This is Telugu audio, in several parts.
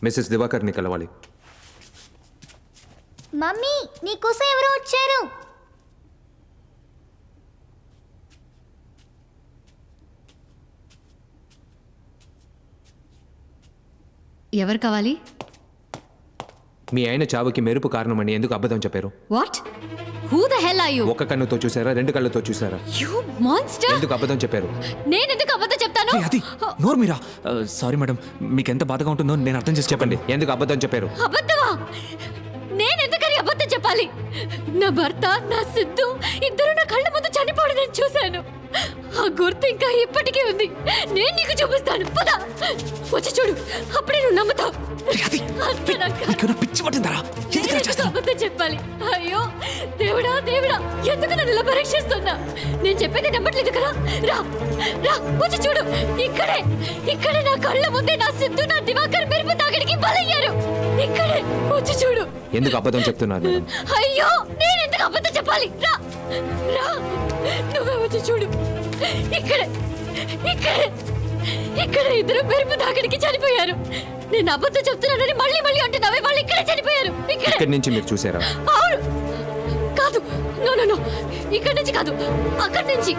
మిస్సెస్ దివాకర్ని కలవాలి. మమ్మీ నీకోసం ఎవరో వచ్చారు. ఎవరు కావాలి? మీ ఆయన చావుకి మెరుపు కారణమని ఎందుకు అబద్ధం చెప్పారు? What? Who the hell are you? ఒక కన్నుతో చూసారా, రెండు కళ్ళతో చూసారా? You monster! ఎందుకు అబద్ధం చెప్పారు? నేను ఎందుకు అబద్ధం చెప్తాను? అది నోరు మీరా. సారీ మేడం, మీకు ఎంత బాధగా ఉంటుందో నేను అర్థం చేసి చెప్పండి. ఎందుకు అబద్ధం చెప్పారు? అబద్ధమా? నేను ఎందుకని అబద్ధం చెప్పాలి? నా భర్త, నా సిద్ధు ఇద్దరు నా కళ్ళ ముందు చనిపోవడం నేను చూశాను. ఆ గుర్తు ఇంకా ఇప్పటికీ ఉంది. నేను నీకు చూపిస్తాను. పద, వచ్చి చూడు, అప్పుడే నువ్వు నమ్ముతావు. పిచ్చి పట్టిందరా? అబద్ధం చెప్పాలి? అయ్యో దేవుడా దేవుడా, ఎందుకు నన్ను ఇలా పరీక్షిస్తున్నా? నేను చెప్పేది నమ్మట్లేదు కదా. రా రా, వచ్చి చూడు. ఇక్కడే ఇక్కడే నా కళ్ళ ముందే నా సిద్ధు, నా దివాకర్ మెరుపు తాగడికి బలయ్యారు. ఇక్కడే వచ్చి చూడు. ఎందుకు అబద్ధం చెప్తున్నారు? అయ్యో, నేను ఎందుకు అబద్ధం చెప్పాలి? రా రా, నువ్వే వచ్చి చూడు. ఇక్కడే ఇక్కడే ఇక్కడ ఇద్దరు మెరుపు తాకిడికి చనిపోయారు. నేను అబద్ధం చెప్తున్నానని మళ్ళీ మళ్ళీ అంటున్నావే, వాళ్ళు ఇక్కడే చనిపోయారు. ఇక్కడి నుంచి మీరు చూసారా? అవును. కాదు, నో నో నో, ఇక్కడి నుంచి కాదు, అక్కడి నుంచి.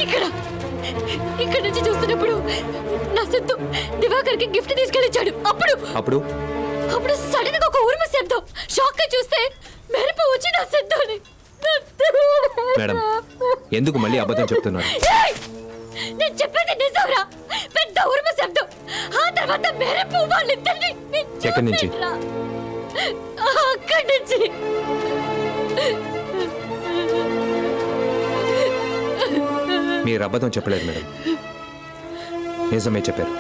ఇక్కడ ఇక్కడి నుంచి చూస్తున్నప్పుడు నా సిద్ధు దివాకర్కి గిఫ్ట్ తీసుకెళ్ళిచ్చాడు. అప్పుడు అప్పుడు అప్పుడు సడన్ గా ఒక ఉరుము శబ్దం. షాక్ గా చూస్తే మెరుపు వచ్చి నా సిద్ధుని. మేడం, ఎందుకు మళ్ళీ అబద్ధం చెప్తున్నారు? నేను చెప్పేది నిజంరా. పెద్ద ఉరుము శబ్దం, ఆ తర్వాత మెరుపు. వాళ్ళిద్దరిని ఎక్కడి నుంచి? అక్కడి నుంచి. మీరు అబద్ధం చెప్పలేదు మేడం, నిజమే చెప్పారు.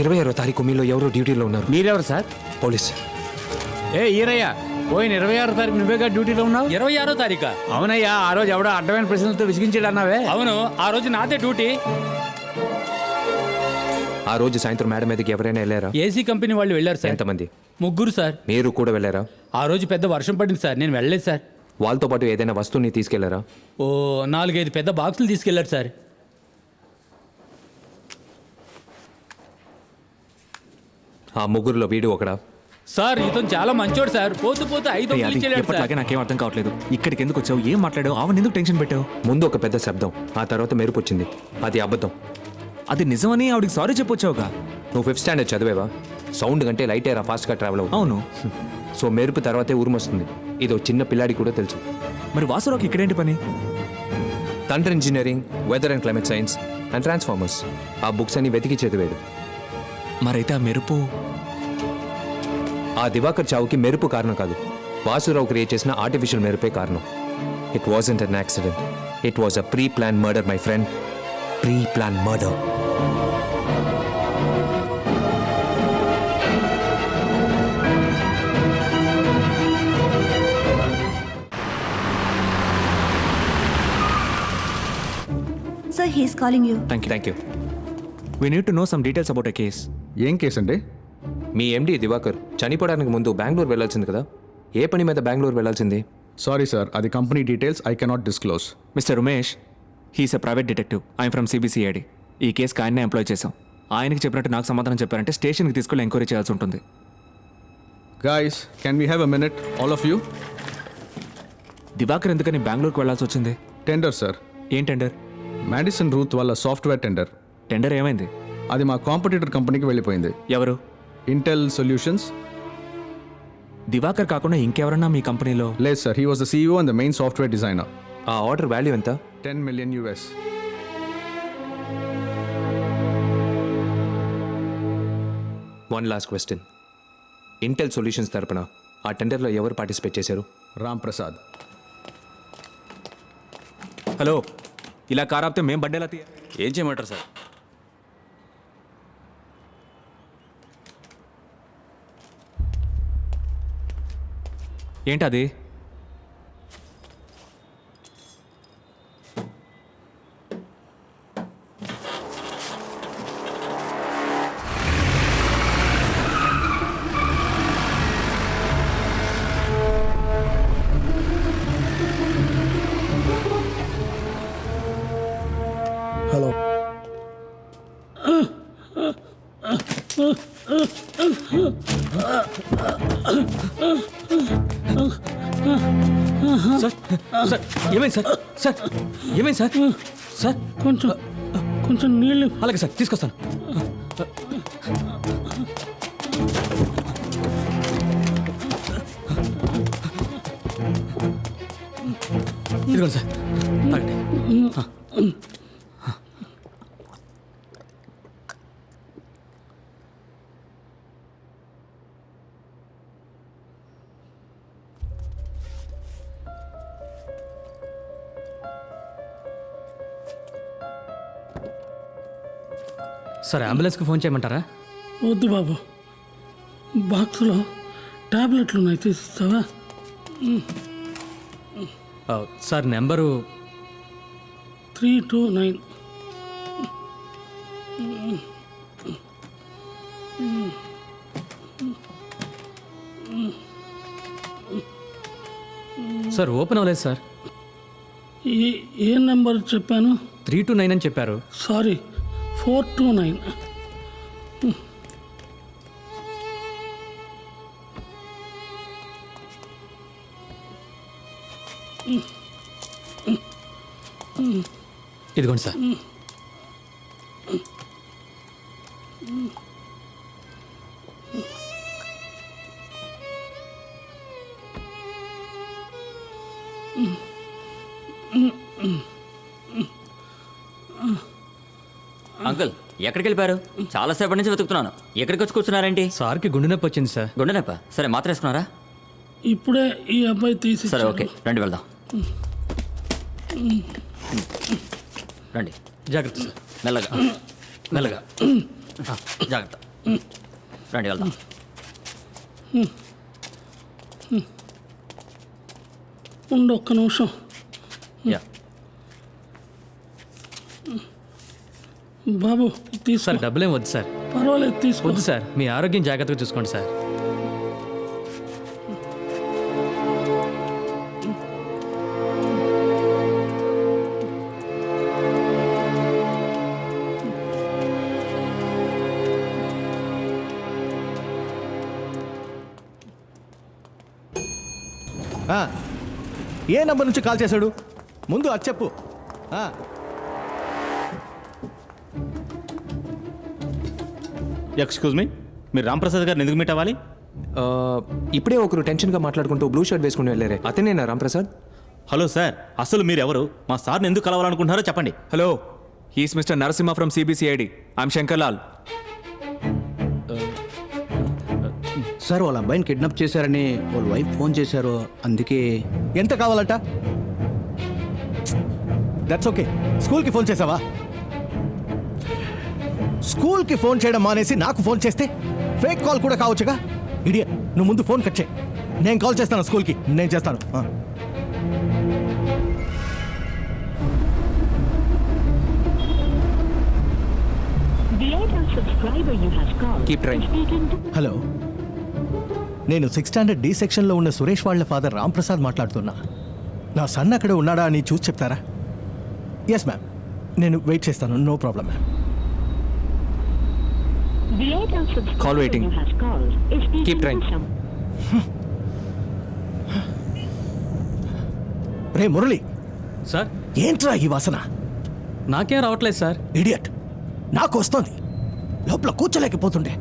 ఇరవై 26వ తారీఖు మీలో ఎవరో డ్యూటీలో ఉన్నారు. మీరెవరు సార్? పోలీస్. ఈరయ్య, పోయిన 26వ తారీఖు నువ్వేగా డ్యూటీలో ఉన్నావు. 26వ తారీఖా? అవునయ్యా, ఆ రోజు ఎవడో అడ్డమైన ప్రశ్నలతో విసిగించాడు అన్నావే. అవును, ఆ రోజు నాదే డ్యూటీ. ఆ రోజు సాయంత్రం మేడం మీదకి ఎవరైనా వెళ్ళారా? ఏసీ కంపెనీ వాళ్ళు వెళ్ళారు సార్. ఎంతమంది? 3 సార్. మీరు కూడా వెళ్ళారా? ఆ రోజు పెద్ద వర్షం పడింది సార్, నేను వెళ్ళలేదు సార్. వాళ్ళతో పాటు ఏదైనా వస్తువుని తీసుకెళ్లారా? ఓ 4-5 పెద్ద బాక్సులు తీసుకెళ్లారు సార్. ఆ ముగ్గురులో వీడు ఒకడా? సార్ ఇతను చాలా మంచోడు సార్. పోతూ పోతూ 5 ఇచ్చేలాడు సార్. ఎప్పటిలాగే నాకేం అర్థం కావట్లేదు. ఇక్కడికి ఎందుకు వచ్చావు? ఏం మాట్లాడావు? ఆవిడ ఎందుకు టెన్షన్ పెట్టావు? ముందు ఒక పెద్ద శబ్దం, ఆ తర్వాత మెరుపు వచ్చింది. అది అబద్ధం. అది నిజమని ఆవిడికి సారీ చెప్పొచ్చావుగా. నువ్వు 5th స్టాండర్డ్ చదివేవా? సౌండ్ కంటే లైట్ ఎయిర్ ఫాస్ట్గా ట్రావెల్ అవుతుంది. అవును. సో మెరుపు తర్వాతే ఉరుమొస్తుంది. ఇదో చిన్న పిల్లాడి కూడా తెలుసు. మరి వాసురావుకి ఇక్కడేంటి పని? Thunder engineering, weather and climate science and transformers, ఆ బుక్స్ అన్ని వెతికి చదివాడు. మరైతే ఆ మెరుపు ఆ దివాకర్ చావుకి మెరుపు కారణం కాదు, వాసురావు క్రియేట్ చేసిన ఆర్టిఫిషియల్ మెరుపే కారణం. It wasn't an accident, it was a pre plan murder my friend. Pre plan murder. Sir, he is calling you. Thank you. We need to know some details about a case. ఏం కేసు అండి? మీ ఎండి దివాకర్ చనిపోవడానికి ముందు బెంగళూరు వెళ్ళాల్సింది కదా, ఏ పని మీద బెంగళూరు వెళ్ళాల్సింది? సారీ సార్, అది company details, I cannot disclose. Mister Umesh, he's a private detective. I'm from CBCID. ఈ కేసుకి ఆయన్నే ఎంప్లాయ్ చేశాం. ఆయనకి చెప్పినట్టు నాకు సమాధానం చెప్పారంటే స్టేషన్కి తీసుకెళ్ళి ఎంక్వైరీ చేయాల్సి ఉంటుంది. Guys, can we have a minute, all of you? Divakar ఎందుకని బెంగళూరుకి వెళ్ళాల్సి వచ్చింది? Tender sir. ఏం టెండర్? మ్యాడిసన్ రూత్ వాళ్ళ సాఫ్ట్వేర్ టెండర్. టెండర్ ఏమైంది? అది మా కాంపిటీటర్ కంపెనీకి వెళ్ళిపోయింది. ఎవరు? Intel solutions. దివాకర్ కాకుండా ఇంకెవరన్నా మీ కంపెనీలో? లేదు sir, he was the CEO and the main software designer. ఆ ఆర్డర్ వాల్యూ ఎంత? $10 million US. One last question. Intel solutions తరపున ఆ టెండర్లో ఎవరు పార్టిసిపేట్ చేశారు? రామ్ ప్రసాద్. హలో, ఇలా కార్ ఆపితే మేము బండి ఎలా తీయ ఏం చేయమంటారు సార్? ఏంటది? హలో సార్ సార్ ఏమైంది సార్? సార్ ఏమైంది సార్? సార్ కొంచెం నీళ్ళు అలాగే సార్ తీసుకొస్తాను. ఇదిగోండి సార్ తాగండి. సార్ అంబులెన్స్కి ఫోన్ చేయమంటారా? వద్దు బాబు, బాక్స్లో టాబ్లెట్లు ఉన్నాయి, తీసిస్తావా? Sir number 329. సార్ ఓపెన్ అవ్వలేదు సార్. ఏ నెంబర్ చెప్పాను? 329 అని చెప్పారు. సారీ, 429. ఇదిగోండి సార్. అంకుల్ ఎక్కడికి వెళ్ళిపోయారు? చాలాసేపటి నుంచి వెతుకుతున్నాను. ఎక్కడికి వచ్చి కూర్చున్నారేంటి? సార్కి గుండె నొప్పి వచ్చింది సార్. గుండె నొప్ప? సరే మాత్ర వేసుకున్నారా? ఇప్పుడే ఈ అబ్బాయి తీసి సరే ఓకే రండి వెళ్దాం. రండి జాగ్రత్త సార్. మెల్లగా మెల్లగా జాగ్రత్త. రండి వెళ్దాం. ఉండు ఒక్క నిమిషం. యా బాబు తీసుకో. సార్ డబ్బులేం వద్దు సార్. పర్వాలేదు, తీసుకో. వద్దు సార్, మీ ఆరోగ్యం జాగ్రత్తగా చూసుకోండి సార్. ఏ నంబర్ నుంచి కాల్ చేశాడు? ముందు అది చెప్పు. ఎక్స్క్యూజ్ మీ, మీరు రాంప్రసాద్ గారిని ఎందుకు మీట్ అవ్వాలి? ఇప్పుడే ఒకరు టెన్షన్గా మాట్లాడుకుంటూ బ్లూ షర్ట్ వేసుకుని వెళ్ళారే, అతనేనా రాంప్రసాద్? హలో సార్, అసలు మీరు ఎవరు? మా సార్ని ఎందుకు కలవాలనుకుంటున్నారో చెప్పండి. Hello, he's mister Narasimha from CBCID. I'm Shankar Lal. Sir వాళ్ళ అబ్బాయిని కిడ్నాప్ చేశారని వాళ్ళ వైఫ్ ఫోన్ చేశారు, అందుకే. ఎంత కావాలంట? That's okay. స్కూల్కి ఫోన్ చేసావా? స్కూల్కి ఫోన్ చేయడం మానేసి నాకు ఫోన్ చేస్తే ఫేక్ కాల్ కూడా కావచ్చుగా. ఇడియట్, నువ్వు ముందు ఫోన్ కట్ చేయి. నేను కాల్ చేస్తాను స్కూల్కి, నేను చేస్తాను. Keep trying. హలో, నేను 6th స్టాండర్డ్ డి సెక్షన్లో ఉన్న సురేష్ వాళ్ళ ఫాదర్ రాంప్రసాద్ మాట్లాడుతున్నా. నా సన్ అక్కడ ఉన్నాడా అని చూసి చెప్తారా? ఎస్ మ్యామ్, నేను వెయిట్ చేస్తాను. No problem ma'am. Call waiting. Keep trying. రే మురళి, సార్ ఏంట్రా ఈ వాసన? నాకేం రావట్లేదు సార్. ఇడియట్, నాకు వస్తోంది. లోపల కూర్చోలేకపోతుండే.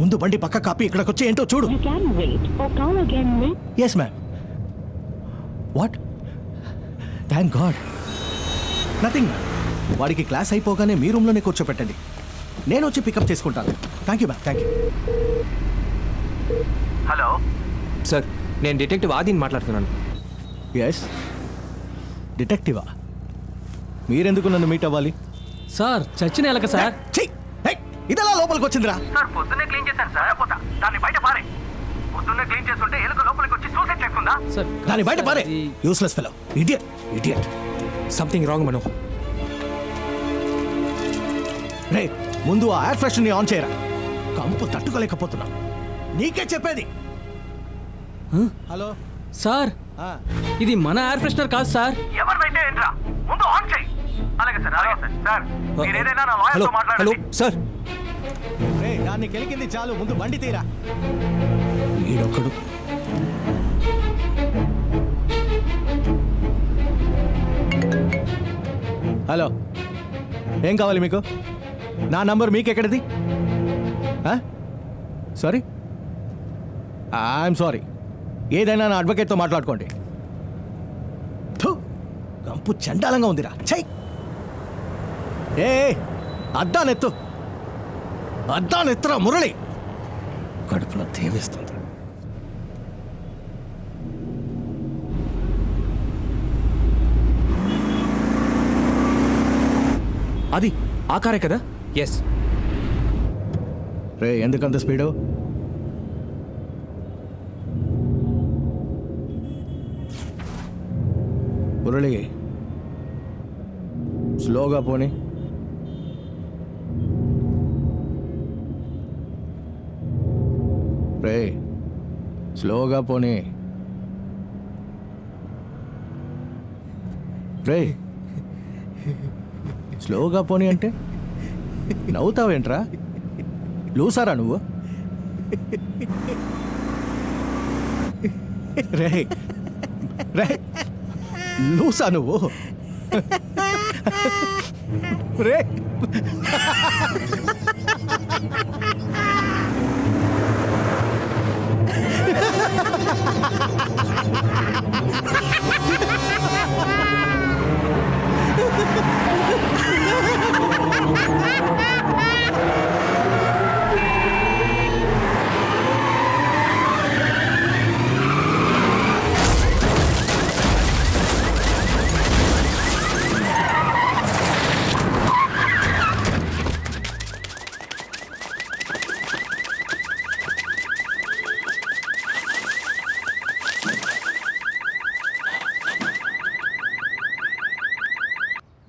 ముందు బండి పక్క కాపీ ఇక్కడికి వచ్చి ఏంటో చూడు. Yes ma'am. What? Thank God. Nothing ma'am. వాడికి క్లాస్ అయిపోగానే మీ రూమ్లోనే కూర్చోపెట్టండి, నేను వచ్చి పికప్ చేసుకుంటాను. Thank you ma'am, thank you. Hello sir, నేను డిటెక్టివ్ ఆదిని మాట్లాడుతున్నాను. ఎస్, డిటెక్టివా? మీరెందుకు నన్ను మీట్ అవ్వాలి? సార్ చచ్చిన ఎలక సార్. ఛీ! హే! ఇదెలా లోపలికి వచ్చిందిరా? సార్ పొద్దున్నే క్లీన్ చేశాను సార్. పోతా దాన్ని బయట పారే. పొద్దున్నే క్లీన్ చేస్తుంటే ఎలుక లోపలికి వచ్చి సూసైడ్ చేసుకుందా? సార్ దాని బయట పారే. Useless fellow, idiot, idiot. Something wrong మనో. రే, ముందు ఆ ఎయిర్ ఫ్రెషర్ని ఆన్ చేయరా. కంపు తట్టుకోలేకపోతున్నా. నీకే చెప్పేది. హలో సార్ ఆ, ఇది మన ఎయిర్ ఫ్రెషనర్ కాదు సార్. ఎవరినైతే ఏంట్రా ముందు ఆన్ చేయి. అలాగే సార్, అలాగే సార్. సార్ మీరు ఏదైనా నా హలో లాయర్తో హలో మాట్లాడండి. సార్. రే, దాన్ని కెలికింది చాలు, ముందు బండి తీరా. ఈడొక్కడు. హలో, ఏం కావాలి మీకు? నా నంబర్ మీకెక్కడిది? Sorry, I'm sorry. ఏదైనా నా అడ్వకేట్తో మాట్లాడుకోండి. థు, కంపు చండాలంగా ఉందిరా. ఛై! ఏ అద్దానెత్తు, అద్దానెత్తురా మురళి. కడుపులో తేవేస్తుంది. అది ఆ కారే కదా? ఎస్. రే, ఎందుకంత స్పీడు? మురళి, స్లోగా పోనీ. రే, స్లోగా పోనీ. రే, స్లోగా పోనీ అంటే నవ్వుతావేంట్రా? లూసారా నువ్వు? రే రే, లూసా నువ్వు? రే,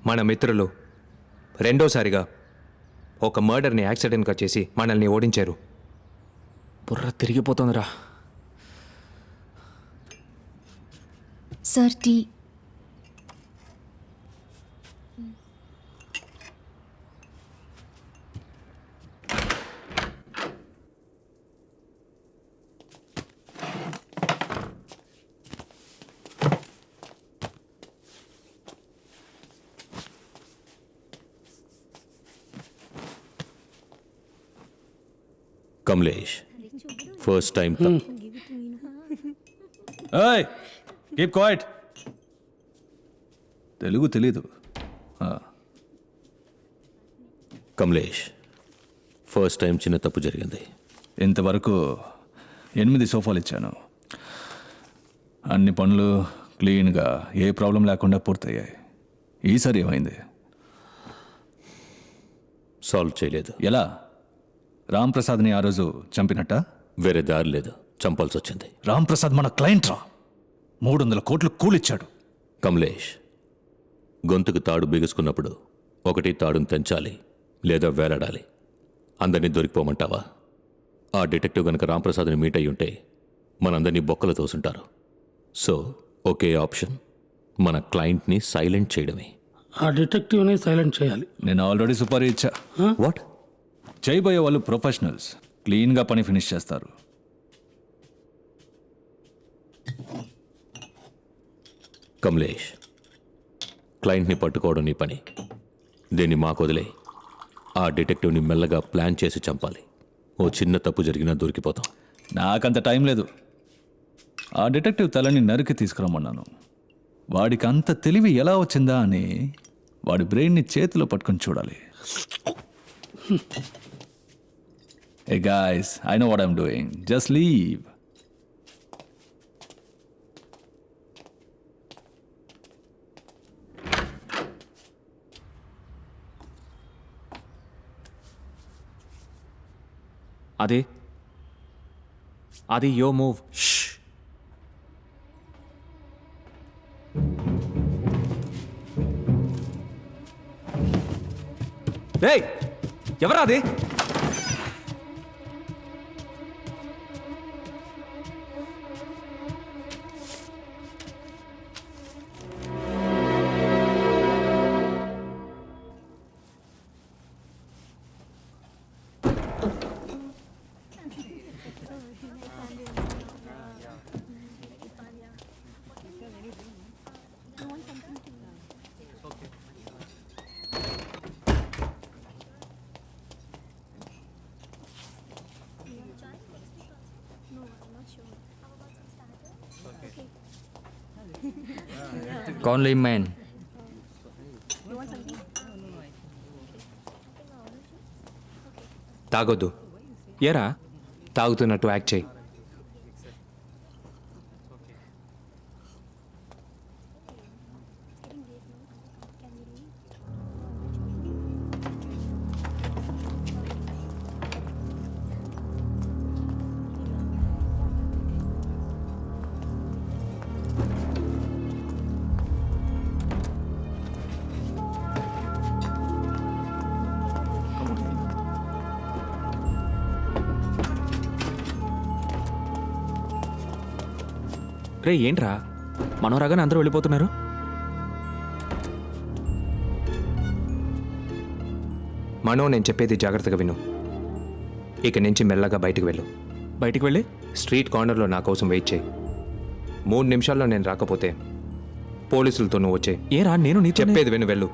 మన మిత్రులు రెండోసారిగా ఒక మర్డర్ని యాక్సిడెంట్గా చేసి మనల్ని ఓడించారు. బుర్ర తిరిగిపోతుందిరా. Sir tea. Kamlesh, first time ఏయ్ కీప్ క్వైట్. తెలుగు తెలీదు. కమలేష్, ఫస్ట్ టైం చిన్న తప్పు జరిగింది. ఇంతవరకు 8 సోఫాలు ఇచ్చాను. అన్ని పనులు క్లీన్గా ఏ ప్రాబ్లం లేకుండా పూర్తయ్యాయి. ఈసారి ఏమైంది? సాల్వ్ చేయలేదు. ఎలా? రామ్ ప్రసాద్ని ఆ రోజు చంపినట్ట? వేరే దారి లేదు, చంపాల్సి వచ్చింది. రామ్ ప్రసాద్ మన క్లయింట్ రా. 300 కోట్లు కూలిచ్చాడు. కమలేష్, గొంతుకు తాడు బిగుసుకున్నప్పుడు ఒకటి తాడును తెంచాలి లేదా వేలాడాలి. అందరినీ దొరికిపోమంటావా? ఆ డిటెక్టివ్ గనక రాంప్రసాద్ని మీట్ అయ్యి ఉంటే మనందరినీ బొక్కలు తోసుంటారు. సో ఒకే ఆప్షన్, మన క్లయింట్ని సైలెంట్ చేయడమే. ఆ డిటెక్టివ్ని సైలెంట్ చేయాలి. నేను ఆల్రెడీ సుపారీ ఇచ్చా. వాట్? చేయబోయే వాళ్ళు ప్రొఫెషనల్స్, క్లీన్గా పని ఫినిష్ చేస్తారు. కమలేష్, క్లయింట్ని పట్టుకోవడం నీ పని. దీన్ని మాకు వదిలే. ఆ డిటెక్టివ్ని మెల్లగా ప్లాన్ చేసి చంపాలి. ఓ చిన్న తప్పు జరిగినా దొరికిపోతాం. నాకంత టైం లేదు. ఆ డిటెక్టివ్ తలని నరికి తీసుకురమ్మన్నాను. వాడికి అంత తెలివి ఎలా వచ్చిందా అని వాడి బ్రెయిన్ని చేతిలో పట్టుకొని చూడాలి. Hey guys, I know what I'm doing. Just leave. అది యో మూవ్. రేయ్, ఎవరా అది? కౌన్ లీ మ్యాన్. తాగొద్దు. ఏరా? తాగుతున్నట్టు యాక్ట్ చేయి. రే ఏంట్రా, మనం రాగానే అందరూ వెళ్ళిపోతున్నారు. మనో, నేను చెప్పేది జాగ్రత్తగా విను. ఇక నుంచి మెల్లగా బయటికి వెళ్ళు. బయటికి వెళ్ళి స్ట్రీట్ కార్నర్లో నా కోసం వెయిట్ చేయి. 3 నిమిషాల్లో నేను రాకపోతే పోలీసులతో నువ్వు వచ్చే. ఏరా, నేను నీ చెప్పేది విను, వెళ్ళు.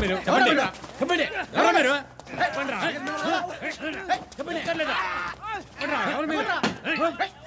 మీరు చెప్పండి చెప్పండి ఎవరు మీరు చెప్పండి ఎవరు మీరు